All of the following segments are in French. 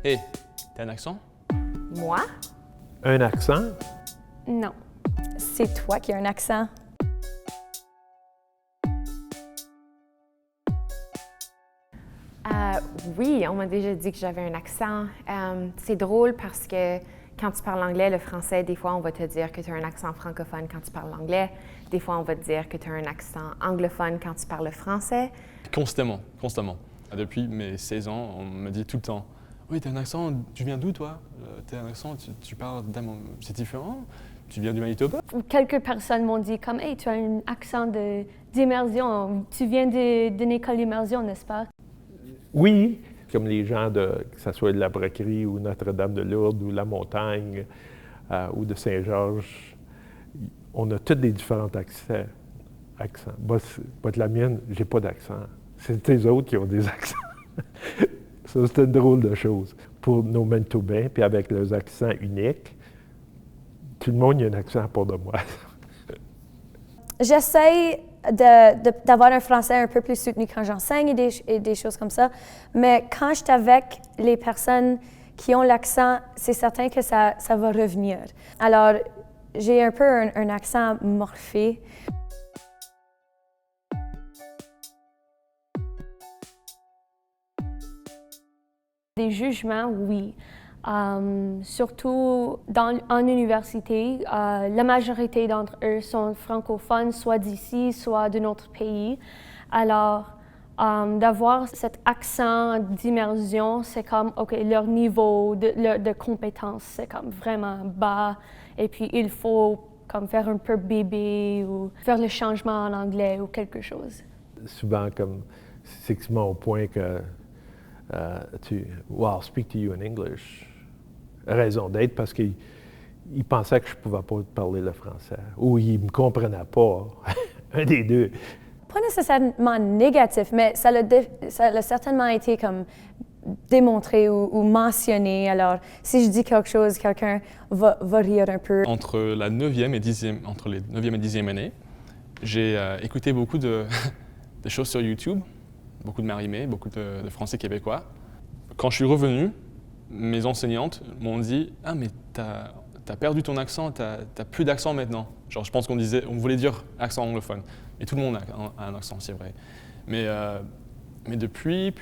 Hé, t'as un accent? Moi? Un accent? Non. C'est toi qui as un accent. Oui, on m'a déjà dit que j'avais un accent. C'est drôle parce que quand tu parles anglais, le français, des fois, on va te dire que tu as un accent francophone quand tu parles anglais. Des fois, on va te dire que tu as un accent anglophone quand tu parles français. Constamment, constamment. Depuis mes 16 ans, on me dit tout le temps « Oui, t'as un accent, tu viens d'où toi? T'as un accent, tu parles c'est différent? Tu viens du Manitoba? » Quelques personnes m'ont dit comme « Hey, tu as un accent d'immersion. Tu viens d'une école d'immersion, n'est-ce pas? » Oui, comme les gens que ce soit de la Bracquerie ou Notre-Dame-de-Lourdes ou La Montagne ou de Saint-Georges, on a tous des différents accents. Moi, la mienne, j'ai pas d'accent. C'est les autres qui ont des accents. Ça, c'est une drôle de chose. Pour nos Manitobains, puis avec leurs accents uniques, tout le monde a un accent pour de moi. J'essaie d'avoir un français un peu plus soutenu quand j'enseigne et des choses comme ça. Mais quand je suis avec les personnes qui ont l'accent, c'est certain que ça va revenir. Alors, j'ai un peu un accent morphé. Des jugements, oui. Surtout en université, la majorité d'entre eux sont francophones, soit d'ici, soit de notre pays. Alors, d'avoir cet accent d'immersion, c'est comme, OK, leur niveau de compétence, c'est comme vraiment bas. Et puis, il faut comme faire un peu bébé ou faire le changement en anglais ou quelque chose. Souvent, comme, c'est mon point que I'll speak to you in English. Raison d'être parce qu'il pensait que je ne pouvais pas parler le français ou il ne me comprenait pas. Un des deux. Pas nécessairement négatif, mais ça a certainement été comme démontré ou mentionné. Alors, si je dis quelque chose, quelqu'un va rire un peu. Entre les 9e et 10e années, j'ai écouté beaucoup de choses sur YouTube, beaucoup de Marie-Mé, beaucoup de Français québécois. Quand je suis revenu, mes enseignantes m'ont dit « Ah, mais t'as perdu ton accent, t'as plus d'accent maintenant. » Genre, je pense qu'on voulait dire accent anglophone. Et tout le monde a un accent, c'est vrai. Mais depuis,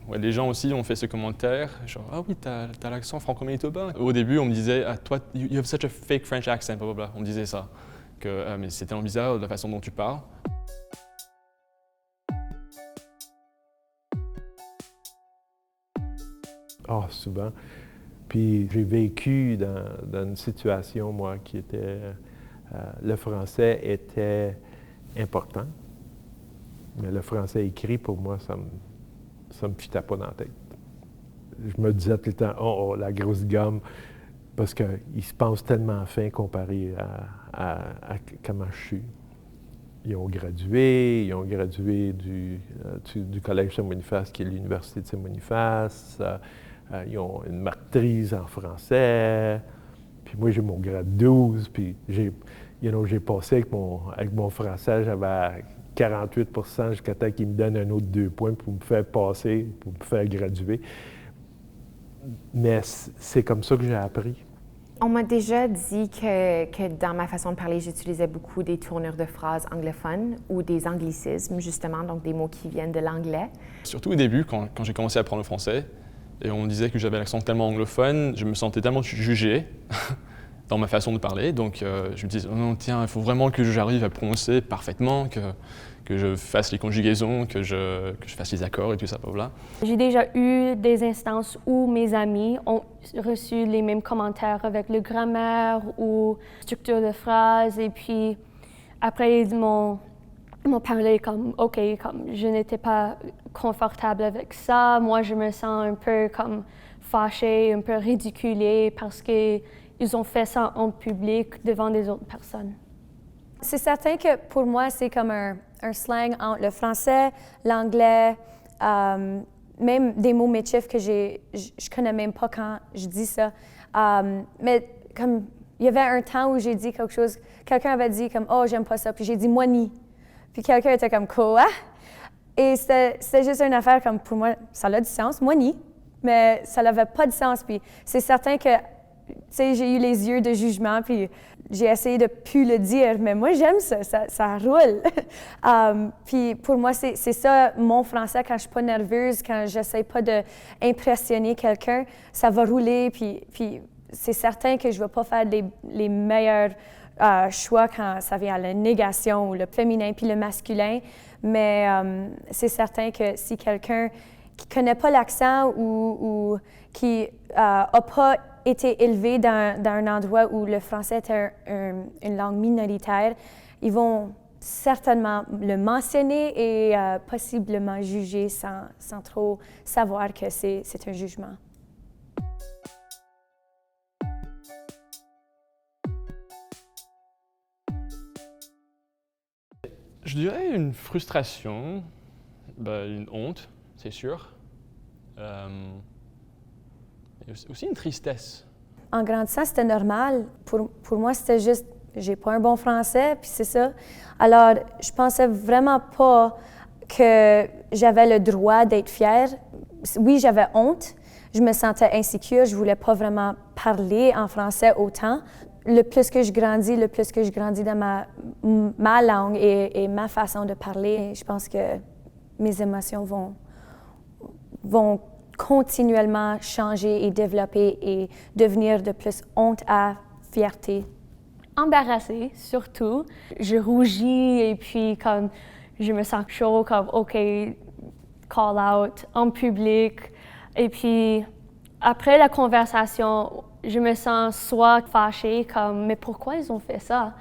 ouais, les gens aussi ont fait ce commentaire, genre « Ah oui, t'as l'accent franco-manitobain. » Au début, on me disait « Ah, toi, you have such a fake French accent, blablabla. » On me disait ça, que mais c'est tellement bizarre la façon dont tu parles. Ah, souvent. Puis j'ai vécu dans une situation, moi, qui était... le français était important, mais le français écrit, pour moi, ça me fitait pas dans la tête. Je me disais tout le temps, oh, la grosse gomme, parce qu'ils se pensent tellement fin comparé à comment je suis. Ils ont gradué du Collège Saint-Boniface, qui est l'Université de Saint-Boniface. Ils ont une maîtrise en français. Puis moi, j'ai mon grade 12. Puis j'ai passé avec mon français, j'avais 48 % jusqu'à temps qu'ils me donnent un autre 2 points pour me faire passer, pour me faire graduer. Mais c'est comme ça que j'ai appris. On m'a déjà dit que dans ma façon de parler, j'utilisais beaucoup des tournures de phrases anglophones ou des anglicismes, justement, donc des mots qui viennent de l'anglais. Surtout au début, quand j'ai commencé à apprendre le français, et on me disait que j'avais l'accent tellement anglophone, je me sentais tellement jugé dans ma façon de parler. Donc je me disais, oh non, tiens, il faut vraiment que j'arrive à prononcer parfaitement, que je fasse les conjugaisons, que je fasse les accords et tout ça, voilà. J'ai déjà eu des instances où mes amis ont reçu les mêmes commentaires avec le grammaire ou structure de phrase. Et puis après, ils m'ont parlé comme, OK, comme je n'étais pas confortable avec ça. Moi, je me sens un peu comme fâchée, un peu ridiculée parce qu'ils ont fait ça en public devant des autres personnes. C'est certain que pour moi, c'est comme un slang entre le français, l'anglais, même des mots métifs que je connais même pas quand je dis ça. Mais comme il y avait un temps où j'ai dit quelque chose, quelqu'un avait dit comme « Oh, j'aime pas ça », puis j'ai dit « Moi ni ». Puis quelqu'un était comme « Quoi? » Et c'était juste une affaire comme pour moi, ça a du sens, « Moi ni ». Mais ça n'avait pas de sens. Puis c'est certain que, tu sais, j'ai eu les yeux de jugement, puis j'ai essayé de plus le dire, mais moi, j'aime ça, ça roule. Puis pour moi, c'est ça, mon français, quand je suis pas nerveuse, quand j'essaie pas d'impressionner quelqu'un, ça va rouler, puis c'est certain que je vais pas faire les meilleurs choix quand ça vient à la négation ou le féminin puis le masculin, mais c'est certain que si quelqu'un qui connaît pas l'accent ou qui a pas été élevé dans un endroit où le français était une langue minoritaire, ils vont certainement le mentionner et possiblement juger sans trop savoir que c'est un jugement. Je dirais une frustration, une honte, c'est sûr. Et aussi une tristesse. En grandissant, c'était normal. Pour moi, c'était juste, j'ai pas un bon français, puis c'est ça. Alors, je pensais vraiment pas que j'avais le droit d'être fière. Oui, j'avais honte. Je me sentais insécure. Je voulais pas vraiment parler en français autant. Le plus que je grandis dans ma langue et ma façon de parler, je pense que mes émotions vont continuellement changer et développer et devenir de plus honte à fierté. Embarrassée, surtout. Je rougis et puis comme je me sens chaud, comme OK, call out en public. Et puis après la conversation, je me sens soit fâchée, comme mais pourquoi ils ont fait ça?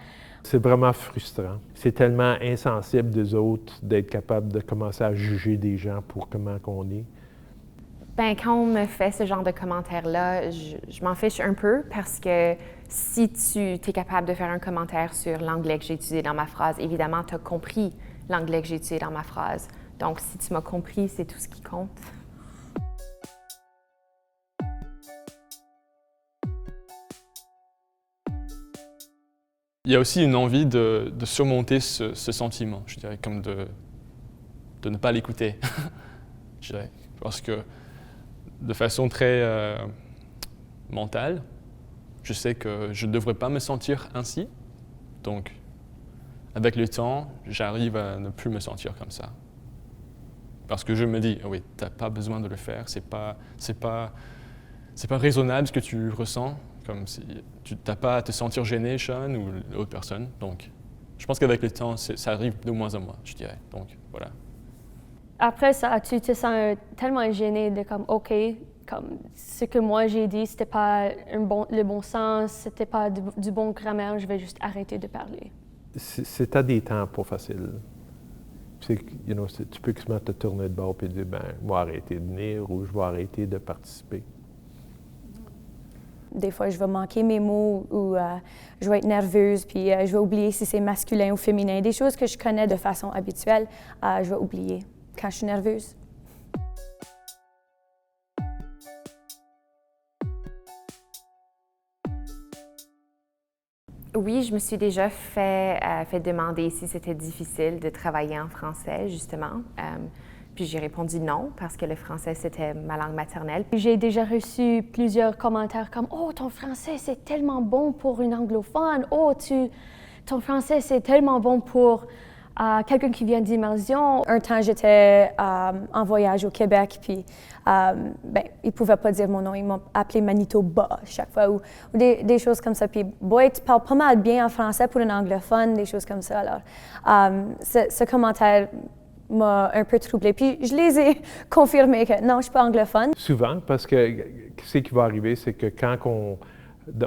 C'est vraiment frustrant. C'est tellement insensible des autres d'être capable de commencer à juger des gens pour comment qu'on est. Ben, quand on me fait ce genre de commentaires-là, je m'en fiche un peu parce que si tu es capable de faire un commentaire sur l'anglais que j'ai utilisé dans ma phrase, évidemment, tu as compris l'anglais que j'ai utilisé dans ma phrase. Donc, si tu m'as compris, c'est tout ce qui compte. Il y a aussi une envie de surmonter ce sentiment, je dirais, comme de ne pas l'écouter, je dirais. Parce que de façon très mentale, je sais que je ne devrais pas me sentir ainsi. Donc, avec le temps, j'arrive à ne plus me sentir comme ça. Parce que je me dis, oh oui, tu n'as pas besoin de le faire, c'est pas raisonnable ce que tu ressens. Comme si tu n'as pas à te sentir gêné, Sean, ou l'autre personne. Donc, je pense qu'avec le temps, ça arrive de moins en moins, je dirais. Donc, voilà. Après ça, tu te sens tellement gêné de comme, OK, comme ce que moi j'ai dit, c'était pas le bon sens, c'était pas du bon grammaire, je vais juste arrêter de parler. C'est à des temps pas facile. Tu peux quasiment te tourner de bord et dire, je vais arrêter de venir ou je vais arrêter de participer. Des fois, je vais manquer mes mots ou je vais être nerveuse, puis je vais oublier si c'est masculin ou féminin. Des choses que je connais de façon habituelle, je vais oublier quand je suis nerveuse. Oui, je me suis déjà fait demander si c'était difficile de travailler en français, justement. Puis j'ai répondu non, parce que le français, c'était ma langue maternelle. J'ai déjà reçu plusieurs commentaires comme « Oh, ton français, c'est tellement bon pour une anglophone. Oh, ton français, c'est tellement bon pour quelqu'un qui vient d'immersion. » Un temps, j'étais en voyage au Québec, puis ils ne pouvaient pas dire mon nom. Ils m'ont appelé Manitoba chaque fois, ou des choses comme ça. Puis, boy, tu parles pas mal bien en français pour une anglophone, des choses comme ça. Alors, ce commentaire m'a un peu troublée. Puis je les ai confirmés que non, je ne suis pas anglophone. Souvent, parce que ce qui va arriver, c'est que quand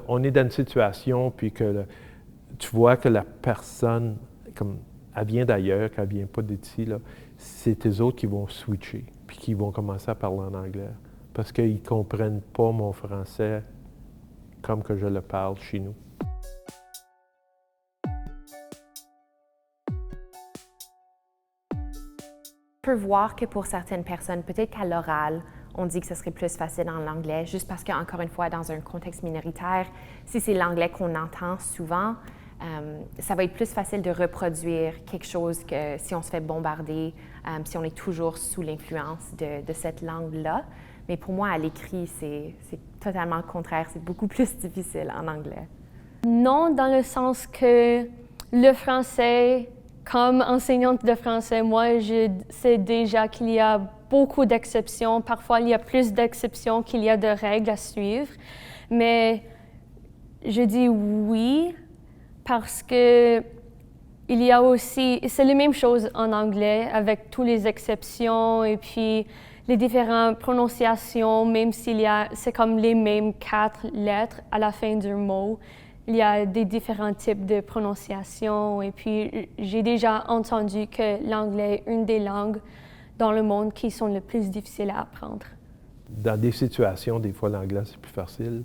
on est dans une situation, puis que tu vois que la personne, comme elle vient d'ailleurs, qu'elle ne vient pas d'ici, c'est eux autres qui vont switcher, puis qui vont commencer à parler en anglais. Parce qu'ils ne comprennent pas mon français comme que je le parle chez nous. On peut voir que pour certaines personnes, peut-être qu'à l'oral, on dit que ce serait plus facile en anglais, juste parce qu'encore une fois, dans un contexte minoritaire, si c'est l'anglais qu'on entend souvent, ça va être plus facile de reproduire quelque chose que si on se fait bombarder, si on est toujours sous l'influence de cette langue-là. Mais pour moi, à l'écrit, c'est totalement le contraire. C'est beaucoup plus difficile en anglais. Non, dans le sens que le français, comme enseignante de français, moi, je sais déjà qu'il y a beaucoup d'exceptions. Parfois, il y a plus d'exceptions qu'il y a de règles à suivre. Mais je dis oui parce que il y a aussi, c'est la même chose en anglais avec toutes les exceptions et puis les différentes prononciations, même c'est comme les mêmes 4 lettres à la fin d'un mot. Il y a des différents types de prononciation et puis j'ai déjà entendu que l'anglais est une des langues dans le monde qui sont les plus difficiles à apprendre. Dans des situations, des fois, l'anglais, c'est plus facile.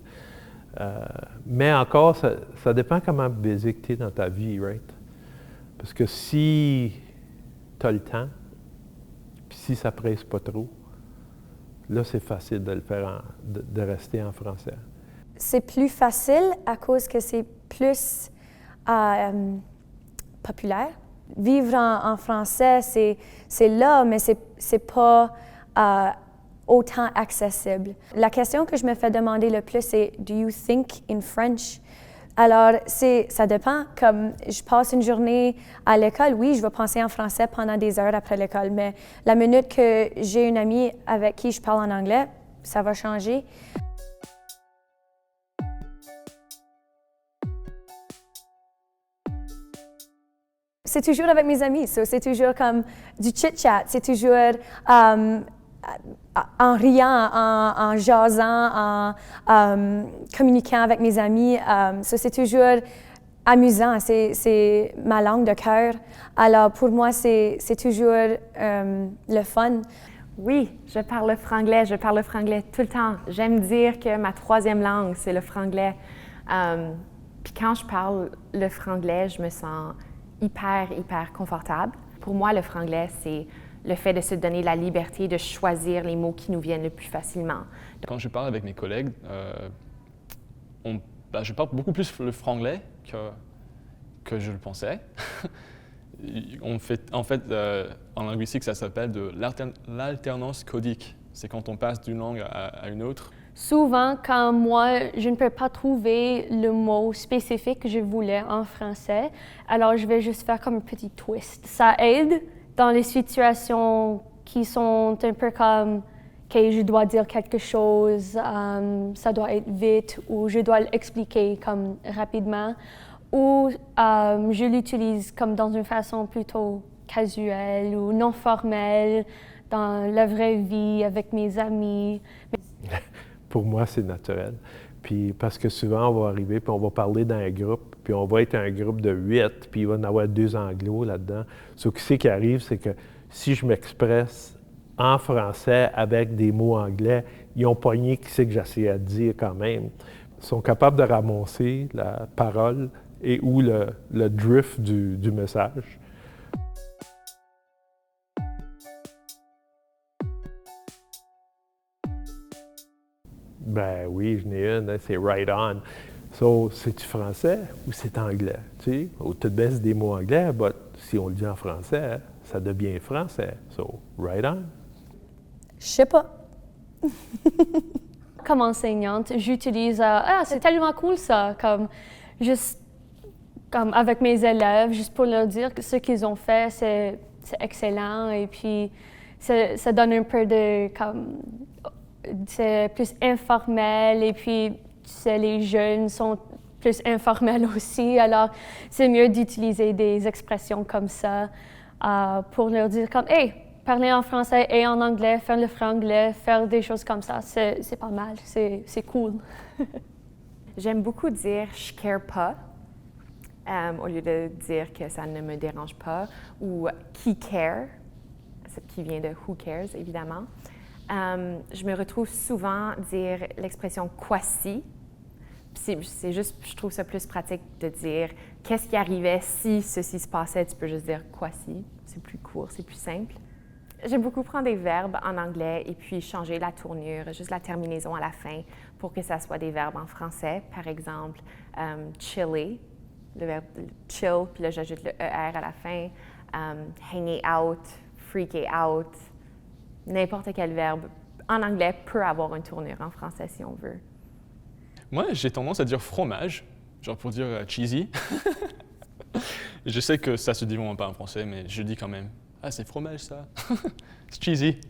Mais encore, ça dépend comment basic tu es dans ta vie, right? Parce que si tu as le temps, puis si ça presse pas trop, là, c'est facile de le faire, de rester en français. C'est plus facile à cause que c'est plus populaire. Vivre en français, c'est là, mais c'est pas autant accessible. La question que je me fais demander le plus, c'est « Do you think in French? » Alors, ça dépend. Comme je passe une journée à l'école, oui, je vais penser en français pendant des heures après l'école, mais la minute que j'ai une amie avec qui je parle en anglais, ça va changer. C'est toujours avec mes amis, c'est toujours comme du chit-chat, c'est toujours en riant, en jasant, en communiquant avec mes amis. C'est toujours amusant, c'est ma langue de cœur. Alors pour moi, c'est toujours le fun. Oui, je parle le franglais tout le temps. J'aime dire que ma 3e langue, c'est le franglais. Puis quand je parle le franglais, je me sens hyper confortable. Pour moi, le franglais, c'est le fait de se donner la liberté de choisir les mots qui nous viennent le plus facilement. Quand je parle avec mes collègues, je parle beaucoup plus le franglais que je le pensais. En linguistique, ça s'appelle de l'alternance codique. C'est quand on passe d'une langue à une autre. Souvent, quand moi, je ne peux pas trouver le mot spécifique que je voulais en français, alors je vais juste faire comme un petit twist. Ça aide dans les situations qui sont un peu comme « OK, je dois dire quelque chose, ça doit être vite » ou « je dois l'expliquer comme rapidement » ou je l'utilise comme dans une façon plutôt casuelle ou non formelle dans la vraie vie avec mes amis. Pour moi, c'est naturel. Puis parce que souvent, on va arriver, puis on va parler dans un groupe, puis on va être un groupe de 8, puis il va y en avoir 2 anglos là-dedans. Ce qui arrive, c'est que si je m'expresse en français avec des mots anglais, ils ont pogné qui c'est que j'essayais de dire quand même. Ils sont capables de ramasser la parole et ou le drift du message. Ben oui, je n'ai une, hein, c'est right on. So, c'est-tu français ou c'est anglais? Tu sais, au tout baisse des mots anglais, mais si on le dit en français, ça devient français. So, right on. Je sais pas. Comme enseignante, j'utilise c'est tellement cool ça, comme avec mes élèves, juste pour leur dire que ce qu'ils ont fait, c'est excellent et puis ça donne un peu de c'est plus informel et puis tu sais, les jeunes sont plus informels aussi, alors c'est mieux d'utiliser des expressions comme ça pour leur dire comme « Hey, parler en français et en anglais, faire le franglais, faire des choses comme ça, c'est pas mal, c'est cool. » J'aime beaucoup dire « je care pas » au lieu de dire que ça ne me dérange pas ou « qui care », qui vient de « who cares » évidemment. Je me retrouve souvent dire l'expression « quasi ». C'est juste, je trouve ça plus pratique de dire qu'est-ce qui arrivait si ceci se passait. Tu peux juste dire « quasi ». C'est plus court, c'est plus simple. J'aime beaucoup prendre des verbes en anglais et puis changer la tournure, juste la terminaison à la fin pour que ça soit des verbes en français. Par exemple, chiller, le verbe chill, puis là j'ajoute le ER à la fin. Hanging out, freaking out. N'importe quel verbe en anglais peut avoir une tournure en français si on veut. Moi, j'ai tendance à dire fromage, genre pour dire cheesy. Je sais que ça se dit vraiment pas en français, mais je dis quand même. Ah, c'est fromage ça. C'est cheesy.